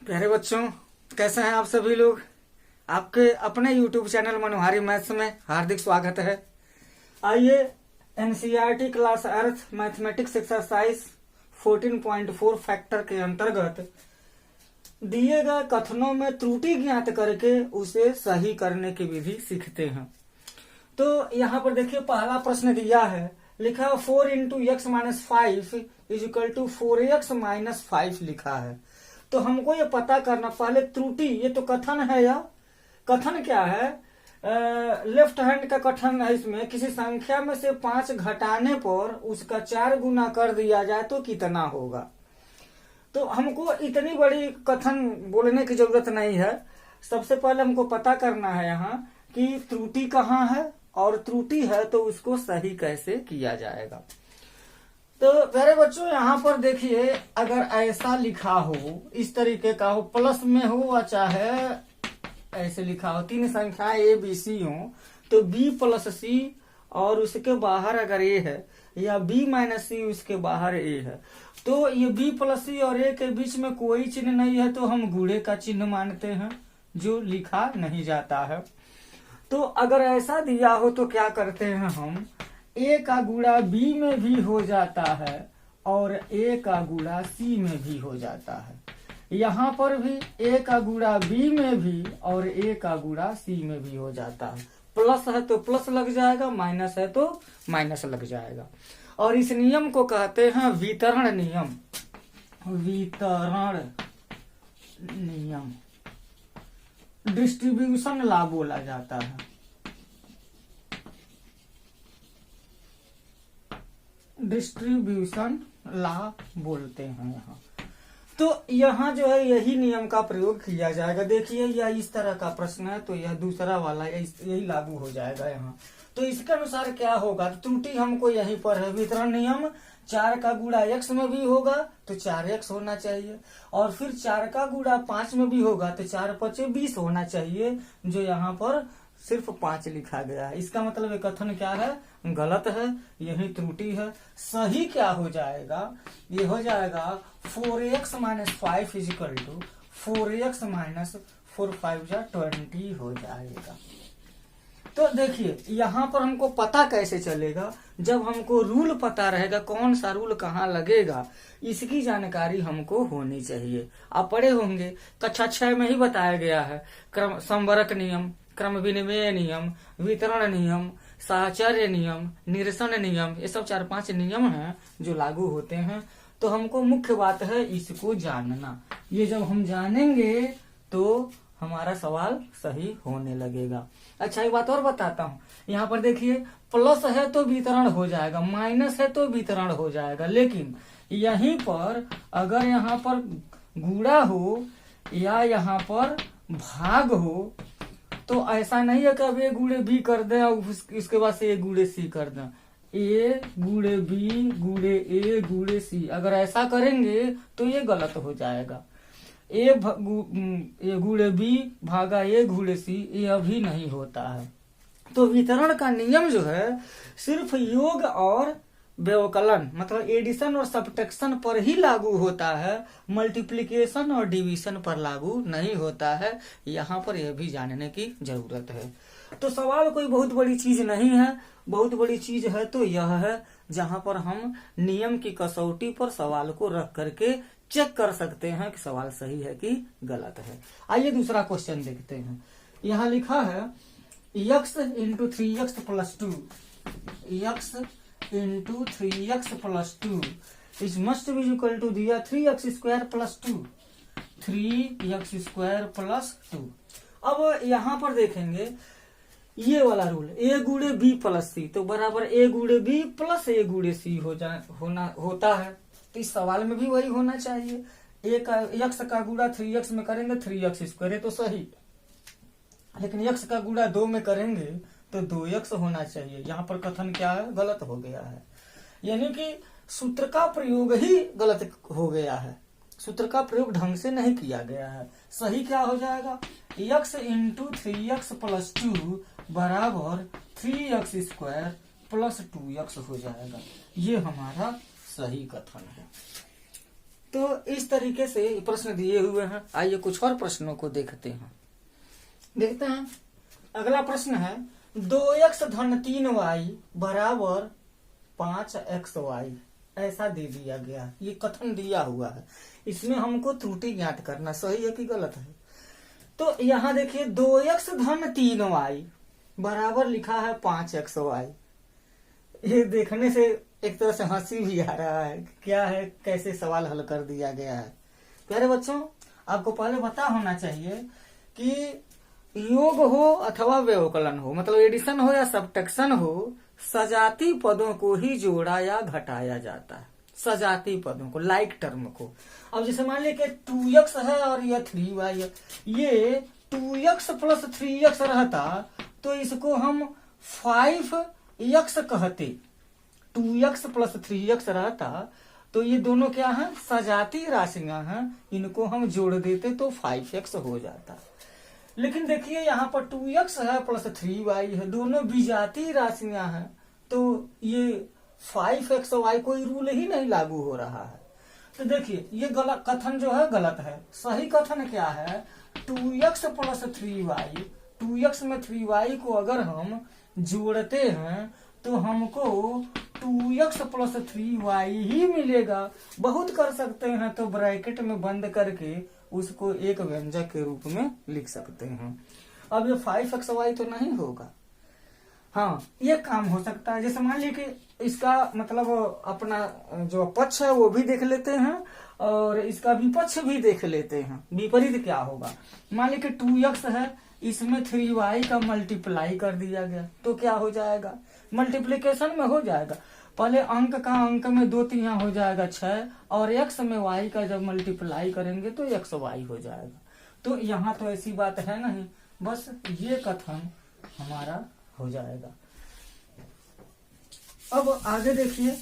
प्यारे बच्चों, कैसे हैं आप सभी लोग। आपके अपने YouTube चैनल मनोहारी मैथ्स में हार्दिक स्वागत है। आइए एनसीईआरटी क्लास अर्थ मैथमेटिक्स एक्सरसाइज 14.4 फैक्टर के अंतर्गत दिए गए कथनों में त्रुटि ज्ञात करके उसे सही करने की विधि सीखते हैं। तो यहाँ पर देखिए, पहला प्रश्न दिया है, लिखा है 4 into X minus 5 is equal to 4x minus 5 लिखा है। तो हमको ये पता करना, पहले त्रुटि, ये तो कथन है या कथन क्या है, लेफ्ट हैंड का कथन है। इसमें किसी संख्या में से 5 घटाने पर उसका 4 गुना कर दिया जाए तो कितना होगा। तो हमको इतनी बड़ी कथन बोलने की जरूरत नहीं है। सबसे पहले हमको पता करना है यहाँ कि त्रुटि कहाँ है, और त्रुटि है तो उसको सही कैसे किया जाएगा। तो प्यारे बच्चों, यहाँ पर देखिए, अगर ऐसा लिखा हो, इस तरीके का हो, प्लस में हो, चाहे ऐसे लिखा हो, 3 संख्याएं ए बी सी हो, तो बी प्लस सी और उसके बाहर अगर ए है, या बी माइनस सी उसके बाहर ए है, तो ये बी प्लस सी और ए के बीच में कोई चिन्ह नहीं है तो हम गुणे का चिन्ह मानते हैं, जो लिखा नहीं जाता है। तो अगर ऐसा दिया हो तो क्या करते हैं हम, ए का गुणा बी में भी हो जाता है और ए का गुणा सी में भी हो जाता है। यहाँ पर भी ए का गुणा बी में भी और ए का गुणा सी में भी हो जाता है। प्लस है तो प्लस लग जाएगा, माइनस है तो माइनस लग जाएगा। और इस नियम को कहते हैं वितरण नियम। वितरण नियम, डिस्ट्रीब्यूशन लॉ बोला जाता है। डिस्ट्रीब्यूशन लॉ बोलते हैं यहाँ। तो यहाँ जो है यही नियम का प्रयोग किया जाएगा। देखिए, यह इस तरह का प्रश्न है तो यह दूसरा वाला यही लागू हो जाएगा यहाँ। तो इसके अनुसार क्या होगा, त्रुटि हमको यहीं पर है। वितरण नियम, 4 का गुणा x में भी होगा तो 4x होना चाहिए, और फिर 4 का गुणा 5 में भी होगा तो 4 × 20 होना चाहिए, जो यहाँ पर सिर्फ 5 लिखा गया है। इसका मतलब ये कथन क्या है, गलत है, यही त्रुटि है। सही क्या हो जाएगा, ये हो जाएगा 4x minus 5 is equal to 4x minus 4 5 20 हो जाएगा। तो देखिए, यहाँ पर हमको पता कैसे चलेगा, जब हमको रूल पता रहेगा, कौन सा रूल कहाँ लगेगा, इसकी जानकारी हमको होनी चाहिए। आप पढ़े होंगे, कक्षा 6 में ही बताया गया है, क्रम संवरक नियम, क्रम विनिमय नियम, वितरण नियम, साहचर्य नियम, निरसन नियम, ये सब 4-5 नियम हैं जो लागू होते हैं। तो हमको मुख्य बात है इसको जानना। ये जब हम जानेंगे तो हमारा सवाल सही होने लगेगा। अच्छा, एक बात और बताता हूँ। यहाँ पर देखिए, प्लस है तो वितरण हो जाएगा, माइनस है तो वितरण हो जाएगा, लेकिन यहीं पर अगर यहाँ पर गुणा हो या यहाँ पर भाग हो तो ऐसा नहीं है कि अब ए गुणे बी कर दें और इसके बाद से ए गुणे सी कर दें। ए गुणे बी गुणे ए गुणे सी, अगर ऐसा करेंगे तो ये गलत हो जाएगा। ए गुणे बी भागा ए गुणे सी, ये अभी नहीं होता है। तो वितरण का नियम जो है सिर्फ योग और व्यवकलन, मतलब एडिशन और सब्ट्रैक्शन पर ही लागू होता है, मल्टीप्लिकेशन और डिवीजन पर लागू नहीं होता है। यहाँ पर यह भी जानने की जरूरत है। तो सवाल कोई बहुत बड़ी चीज नहीं है। बहुत बड़ी चीज है तो यह है जहाँ पर हम नियम की कसौटी पर सवाल को रख करके चेक कर सकते हैं कि सवाल सही है कि गलत है। आइए दूसरा क्वेश्चन देखते हैं। यहाँ लिखा है x into 3x plus 2, x into 3x plus 2 is must be equal to दिया 3x square plus 2, 3x square plus 2। अब यहाँ पर देखेंगे ये वाला रूल, a गुणे b प्लस सी तो बराबर a गुणे b प्लस a गुणे सी होता है। तो इस सवाल में भी वही होना चाहिए। x का गुणा 3x में करेंगे 3x स्क्वायर तो सही, लेकिन x का गुणा 2 में करेंगे तो 2x होना चाहिए। यहाँ पर कथन क्या है, गलत हो गया है, यानी कि सूत्र का प्रयोग ही गलत हो गया है। सूत्र का प्रयोग ढंग से नहीं किया गया है। सही क्या हो जाएगा, x इंटू 3x प्लस 2 बराबर 3x स्क्वायर प्लस 2x हो जाएगा। ये हमारा सही कथन है। तो इस तरीके से प्रश्न दिए हुए हैं। आइए कुछ और प्रश्नों को देखते हैं। देखते हैं अगला प्रश्न है 2x धन 3y बराबर 5xy ऐसा दे दिया गया। ये कथन दिया हुआ है, इसमें हमको त्रुटि ज्ञात करना, सही है कि गलत है। तो यहाँ देखिए 2x धन 3y बराबर लिखा है 5xy। ये देखने से एक तरह से हंसी भी आ रहा है, क्या है कैसे सवाल हल कर दिया गया है। प्यारे बच्चों, आपको पहले पता होना चाहिए कि योग हो अथवा व्यवकलन हो, मतलब एडिशन हो या सब्ट्रैक्शन हो, सजाती पदों को ही जोड़ा या घटाया जाता है। सजाती पदों को, लाइक टर्म को। अब जैसे मान लीजिए कि 2x है और यह 3y है, ये 2x प्लस 3x रहता तो इसको हम 5x कहते। 2x प्लस 3x रहता तो ये दोनों क्या है, सजाती राशियां हैं, इनको हम जोड़ देते तो 5x हो जाता। लेकिन देखिए यहाँ पर 2x है प्लस 3y है, दोनों विजाती राशियां हैं, तो ये 5xy कोई रूल ही नहीं लागू हो रहा है। तो देखिए ये गलत कथन जो है गलत है। सही कथन क्या है, 2x प्लस 3y, 2x में 3y को अगर हम जोड़ते हैं तो हमको 2x प्लस 3y ही मिलेगा। बहुत कर सकते हैं तो ब्रैकेट में बंद करके उसको एक व्यंजक के रूप में लिख सकते हैं। अब ये 5xy तो नहीं होगा। हाँ, ये काम हो सकता है। जैसे मान लीजिए कि इसका मतलब अपना जो पक्ष है वो भी देख लेते हैं और इसका विपक्ष भी देख लेते हैं। विपरीत क्या होगा, मान लीजिए कि 2x है, इसमें 3y का मल्टीप्लाई कर दिया गया तो क्या हो जाएगा, मल्टीप्लीकेशन में हो जाएगा। पहले अंक का अंक में 2 3 हो जाएगा 6, और x में y का जब मल्टीप्लाई करेंगे तो xy हो जाएगा। तो यहाँ तो ऐसी बात है नहीं, बस ये कथन हमारा हो जाएगा। अब आगे देखिए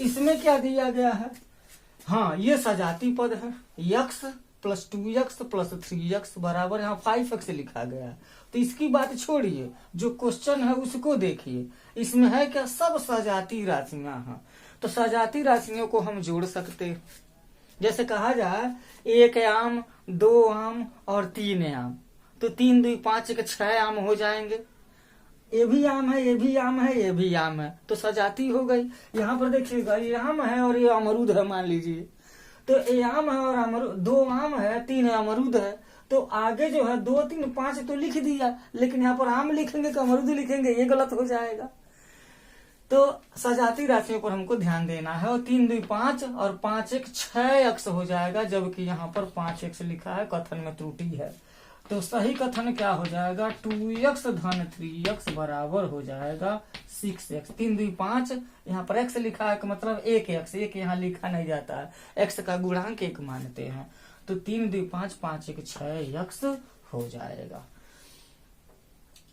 इसमें क्या दिया गया है। हाँ, ये सजाती पद है। x plus 2x plus 3x बराबर यहाँ 5x लिखा गया है। तो इसकी बात छोड़िए, जो क्वेश्चन है उसको देखिए। इसमें है क्या, सब सजाती राशियां हैं। तो सजाती राशियों को हम जोड़ सकते हैं। जैसे कहा जाए 1 आम, 2 आम और 3 आम, तो 3 2 5 के 6 आम हो जाएंगे। ये भी आम है, ये भी आम है, ये भी आम है, तो सजाती हो गई। यहाँ पर देखिएगा ये आम है और ये अमरूद है मान लीजिए, तो ये आम है और अमरूद, 2 आम है 3 अमरूद है, तो आगे जो है 2 3 5 तो लिख दिया, लेकिन यहाँ पर आम लिखेंगे कि अमरूद लिखेंगे, ये गलत हो जाएगा। तो सजाती राशियों पर हमको ध्यान देना है। और 3 2 5 और 5 1 6x हो जाएगा, जबकि यहाँ पर 5x लिखा है, कथन में त्रुटि है। तो सही कथन क्या हो जाएगा, 2x धन 3x बराबर हो जाएगा 6x। 3 2 5 यहाँ पर x लिखा है, मतलब 1x, एक यहाँ लिखा नहीं जाता है, x का गुणांक 1 मानते हैं। तो 3 2 5 5 1 6x हो जाएगा।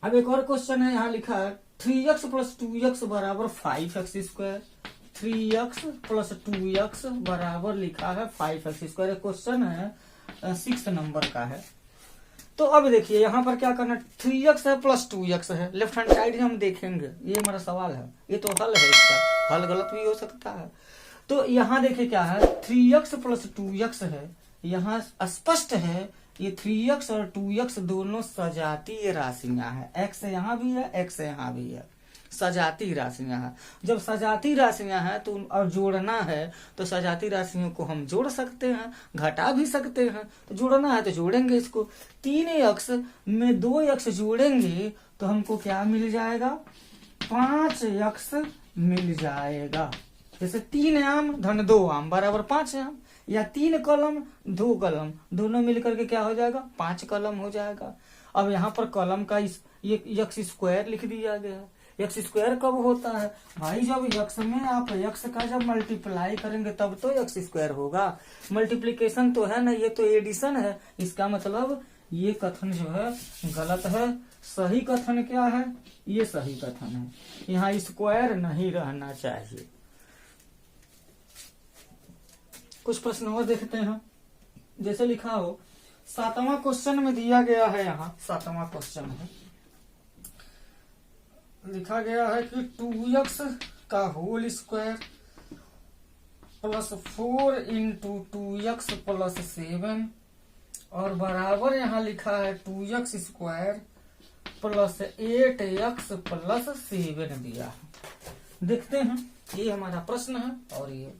अब एक और क्वेश्चन है, यहाँ लिखा है 3x प्लस 2x बराबर 5x square. 3x plus 2x बराबर लिखा है 5x स्क्वायर। क्वेश्चन है 6 नंबर का है। तो अब देखिए यहाँ पर क्या करना, 3x है प्लस 2x है, लेफ्ट हैंड साइड हम देखेंगे। ये मेरा सवाल है, ये तो हल है, इसका हल गलत भी हो सकता है। तो यहाँ देखिए क्या है, 3x प्लस 2x है, यहाँ स्पष्ट है ये 3x और 2x दोनों सजातीय राशियां हैं। x यहाँ भी है, x यहाँ भी है, सजाती राशियां हैं। जब सजाती राशियां हैं तो और जोड़ना है तो सजाती राशियों को हम जोड़ सकते हैं, घटा भी सकते हैं। तो जोड़ना है तो जोड़ेंगे इसको। 3x में 2x जोड़ेंगे तो हमको क्या मिल जाएगा, 5x मिल जाएगा। जैसे 3 आम धन 2 आम बराबर 5 आम, या 3 कलम 2 कलम दोनों मिलकर के क्या हो जाएगा, 5 कलम हो जाएगा। अब यहाँ पर कलम का ये x स्क्वायर लिख दिया गया है। x स्क्वायर कब होता है भाई, जब x में आप x का जब मल्टीप्लाई करेंगे तब तो x स्क्वायर होगा। मल्टीप्लीकेशन तो है ना, ये तो एडिशन है। इसका मतलब ये कथन जो है गलत है। सही कथन क्या है, ये सही कथन है, यहाँ स्क्वायर नहीं रहना चाहिए। कुछ प्रश्न और देखते हैं। जैसे लिखा हो 7वां क्वेश्चन में दिया गया है, यहाँ 7वां क्वेश्चन है, लिखा गया है कि 2x का whole square plus 4 into 2x plus 7 और बराबर यहाँ लिखा है 2x square plus 8x plus 7 दिया है। देखते हैं, ये हमारा प्रश्न है और ये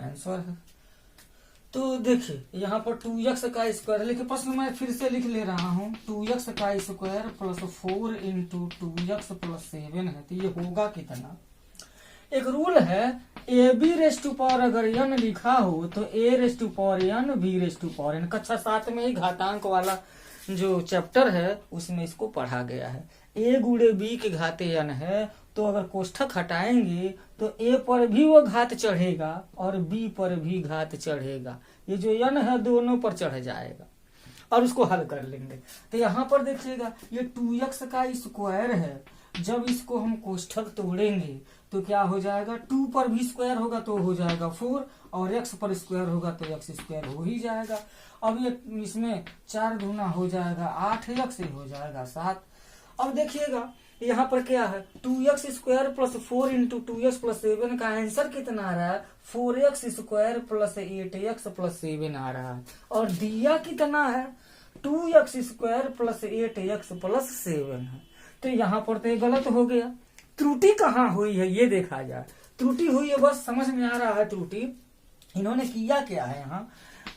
आंसर है। तो देखिए यहाँ पर 2x का स्क्वायर लिखे, प्रश्न मैं फिर से लिख ले रहा हूँ। 2x का square plus 4 into 2x plus 7 है, तो ये होगा कितना। एक रूल है, A B raise to power अगर n लिखा हो तो a raise to power n b raise to power n। कक्षा 7 में ही घातांक वाला जो चैप्टर है उसमें इसको पढ़ा गया है। a गुणे b के घाते n है, तो अगर कोष्ठक हटाएंगे तो a पर भी वो घात चढ़ेगा और b पर भी घात चढ़ेगा। ये जो n है दोनों पर चढ़ जाएगा और उसको हल कर लेंगे। तो यहाँ पर देखिएगा ये 2x का स्क्वायर है, जब इसको हम कोष्ठक तोड़ेंगे तो क्या हो जाएगा, 2 पर भी स्क्वायर होगा तो हो जाएगा 4 और x पर स्क्वायर होगा तो x स्क्वायर हो ही जाएगा। अब ये इसमें 4 गुना हो जाएगा 8x हो जाएगा 7। अब देखिएगा यहाँ पर क्या है, 2x square plus 4 into 2x plus 7 का आंसर कितना आ रहा है, 4x square plus 8x plus 7 आ रहा है और दिया कितना है 2x square plus 8x plus 7 है। तो यहाँ पर तो गलत हो गया। त्रुटि कहाँ हुई है ये देखा जाए। त्रुटि हुई है, बस समझ में आ रहा है त्रुटि। इन्होंने किया क्या है, यहाँ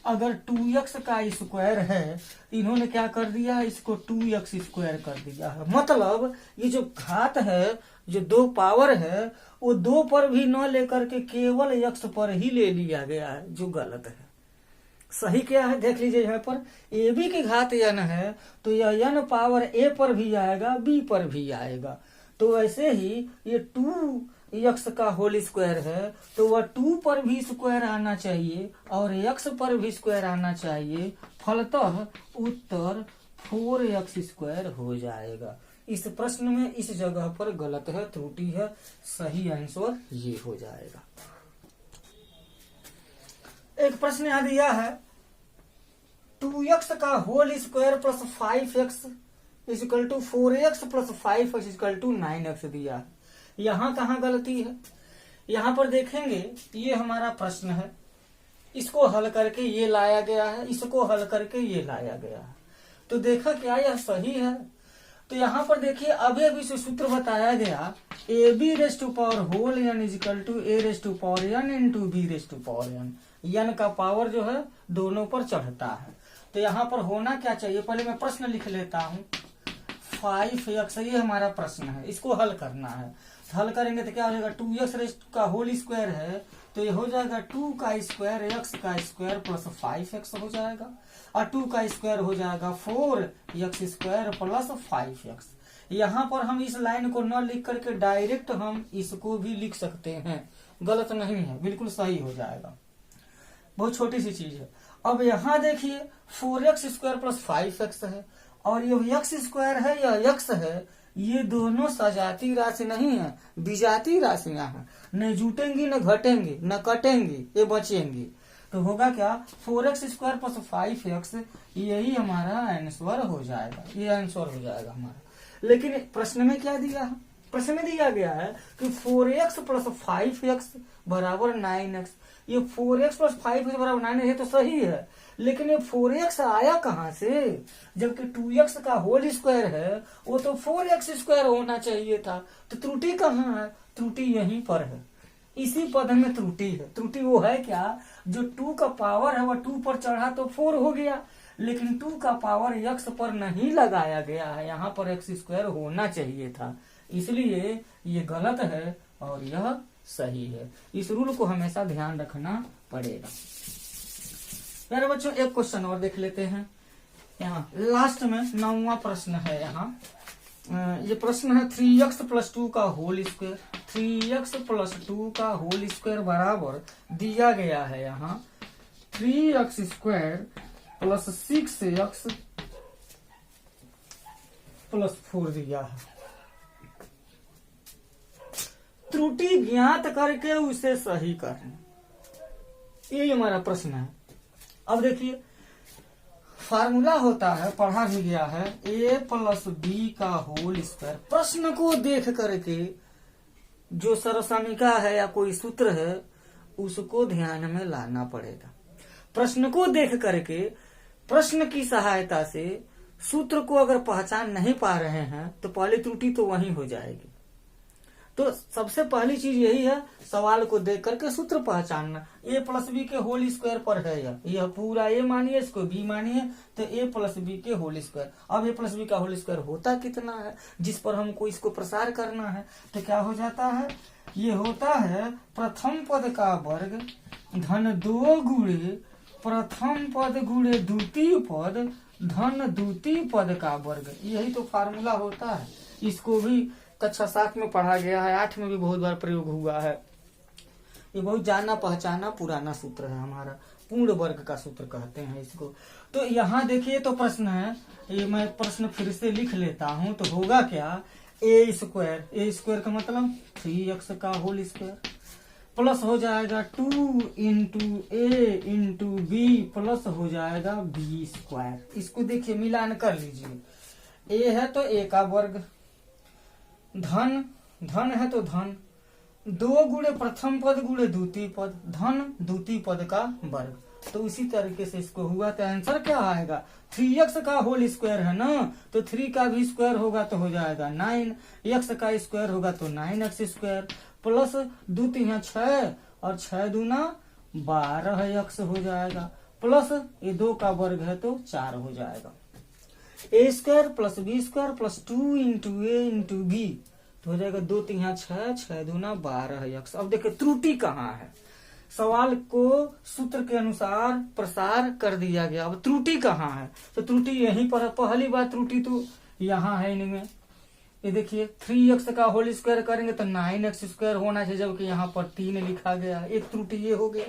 अगर 2x का स्क्वायर है इन्होंने क्या कर दिया है, इसको 2x स्क्वायर कर दिया है। मतलब ये जो घात है, जो 2 पावर है, वो 2 पर भी न लेकर के केवल x पर ही ले लिया गया है, जो गलत है। सही क्या है देख लीजिए, यहाँ पर ए बी की घात n है तो यह n पावर a पर भी आएगा b पर भी आएगा। तो ऐसे ही ये 2x का होल स्क्वायर है तो वह 2 पर भी स्क्वायर आना चाहिए और x पर भी स्क्वायर आना चाहिए, फलतः उत्तर 4x स्क्वायर हो जाएगा। इस प्रश्न में इस जगह पर गलत है, त्रुटि है, सही आंसर ये हो जाएगा। एक प्रश्न यहाँ दिया है 2x का whole square plus 5x equal to 4x plus 5x equal to 9x दिया है। यहाँ कहाँ गलती है, यहाँ पर देखेंगे ये हमारा प्रश्न है, इसको हल करके ये लाया गया है, इसको हल करके ये लाया गया है। तो देखा क्या यह सही है। तो यहाँ पर देखिए अभी से सूत्र बताया गया, A B raise to power whole n equal to A raise to power n into B raise to power n। n का पावर जो है दोनों पर चढ़ता है। तो यहाँ पर होना क्या चाहिए, पहले मैं प्रश्न लिख लेता हूँ। 5x ये हमारा प्रश्न है, इसको हल करना है। तो हल करेंगे तो क्या हो जाएगा, 2x रेस का होल स्क्वायर है तो ये हो जाएगा 2 का स्क्वायर x का स्क्वायर प्लस 5x हो जाएगा और 2 का स्क्वायर हो जाएगा 4x स्क्वायर प्लस 5x। यहाँ पर हम इस लाइन को न लिख करके डायरेक्ट हम इसको भी लिख सकते हैं, गलत नहीं है, बिल्कुल सही हो जाएगा। बहुत छोटी सी चीज है। अब यहाँ देखिए 4x स्क्वायर प्लस 5x है और ये x स्क्वायर है या x है, ये दोनों सजाती राशि नहीं है, विजाती राशियां हैं, न जुटेंगी न घटेंगी न कटेंगी, ये बचेंगी। तो होगा क्या, 4x स्क्वायर प्लस 5x, यही हमारा आंसर हो जाएगा, ये आंसर हो जाएगा हमारा। लेकिन प्रश्न में क्या दिया है, प्रश्न में दिया गया है कि 4x प्लस 5x बराबर 9x। ये 4x प्लस 5x बराबर 9 है तो सही है, लेकिन ये 4x आया कहाँ से, जबकि 2x का होल स्क्वायर है वो तो 4x स्क्वायर होना चाहिए था। तो त्रुटि कहाँ है, त्रुटि यहीं पर है, इसी पद में त्रुटि है। त्रुटि वो है क्या, जो 2 का पावर है वह 2 पर चढ़ा तो 4 हो गया, लेकिन 2 का पावर x पर नहीं लगाया गया है, यहाँ पर x स्क्वायर होना चाहिए था, इसलिए ये गलत है और यह सही है। इस रूल को हमेशा ध्यान रखना पड़ेगा। प्यारे बच्चों एक क्वेश्चन और देख लेते हैं। यहाँ लास्ट में 9वां प्रश्न है। यहाँ ये प्रश्न है 3x प्लस 2 का होल स्क्वायर, 3x प्लस 2 का होल स्क्वायर बराबर दिया गया है यहाँ 3x square plus 6x plus 4 दिया है। त्रुटि ज्ञात करके उसे सही करना, ये हमारा प्रश्न है। अब देखिए फार्मूला होता है, पढ़ा भी गया है, a प्लस बी का होल स्क्वायर। प्रश्न को देख करके जो सरसमीका है या कोई सूत्र है उसको ध्यान में लाना पड़ेगा। प्रश्न को देख करके, प्रश्न की सहायता से सूत्र को अगर पहचान नहीं पा रहे हैं तो पहली त्रुटि तो वहीं हो जाएगी। तो सबसे पहली चीज यही है, सवाल को देख करके सूत्र पहचानना। a प्लस बी के होल स्क्वायर पर है यह पूरा a मानिए, इसको b मानिए, तो a प्लस बी के होल स्क्वायर। अब a प्लस बी का होल स्क्वायर होता कितना है, जिस पर हमको इसको प्रसार करना है, तो क्या हो जाता है, ये होता है प्रथम पद का वर्ग धन 2 गुणे प्रथम पद गुणे द्वितीय पद धन द्वितीय पद का वर्ग। यही तो फार्मूला होता है। इसको भी कक्षा 7 में पढ़ा गया है, 8 में भी बहुत बार प्रयोग हुआ है। ये बहुत जाना पहचाना पुराना सूत्र है हमारा, पूर्ण वर्ग का सूत्र कहते हैं इसको। तो यहाँ देखिए तो प्रश्न है, ये मैं प्रश्न फिर से लिख लेता हूँ। तो होगा क्या, ए स्क्वायर का मतलब 3x का होल स्क्वायर प्लस हो जाएगा 2 into a into B plus हो जाएगा बी स्क्वायर। इसको देखिए मिलान कर लीजिए। ए है तो ए का वर्ग, धन है तो धन 2 गुणे प्रथम पद गुणे द्वितीय पद धन द्वितीय पद का वर्ग। तो उसी तरीके से इसको हुआ तो आंसर क्या आएगा, 3x का होल स्क्वायर है ना, तो 3 का भी स्क्वायर होगा तो हो जाएगा 9, x का स्क्वायर होगा तो 9x स्क्वायर प्लस 2 3 6 और 6 दूना 12x हो जाएगा प्लस ये 2 का वर्ग है तो 4 हो जाएगा। A square plus b square plus 2 into a into b तो हो जाएगा 2 3 6 6 दूना 12x। अब देखिए त्रुटि कहाँ है, सवाल को सूत्र के अनुसार प्रसार कर दिया गया, अब त्रुटि कहाँ है, तो त्रुटि यहीं पर है। पहली बात त्रुटि तो यहाँ है इनमें, ये देखिए 3x का होल स्क्वायर करेंगे तो 9x स्क्वायर होना चाहिए, जबकि यहाँ पर 3 लिखा गया, एक त्रुटि ये हो गया।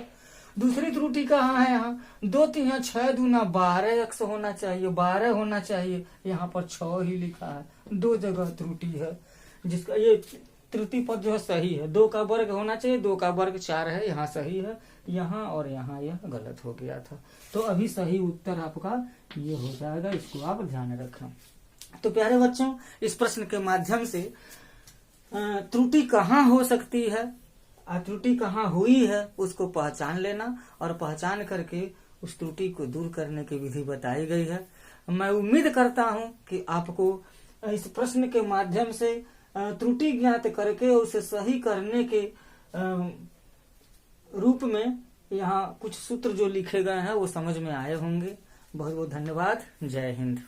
दूसरी त्रुटि कहाँ है, यहाँ 2 3 6 दूना 12x होना चाहिए, 12 होना चाहिए, यहाँ पर 6 ही लिखा है, 2 जगह त्रुटि है। जिसका ये तृतीय पद जो है सही है, 2 का वर्ग होना चाहिए, 2 का वर्ग 4 है, यहाँ सही है, यहाँ और यहाँ यह गलत हो गया था। तो अभी सही उत्तर आपका ये हो जाएगा, इसको आप ध्यान रखना। तो प्यारे बच्चों, इस प्रश्न के माध्यम से त्रुटि कहाँ हो सकती है, त्रुटि कहाँ हुई है उसको पहचान लेना और पहचान करके उस त्रुटि को दूर करने की विधि बताई गई है। मैं उम्मीद करता हूँ कि आपको इस प्रश्न के माध्यम से त्रुटि ज्ञात करके उसे सही करने के रूप में यहाँ कुछ सूत्र जो लिखे गए हैं वो समझ में आए होंगे। बहुत बहुत धन्यवाद। जय हिंद।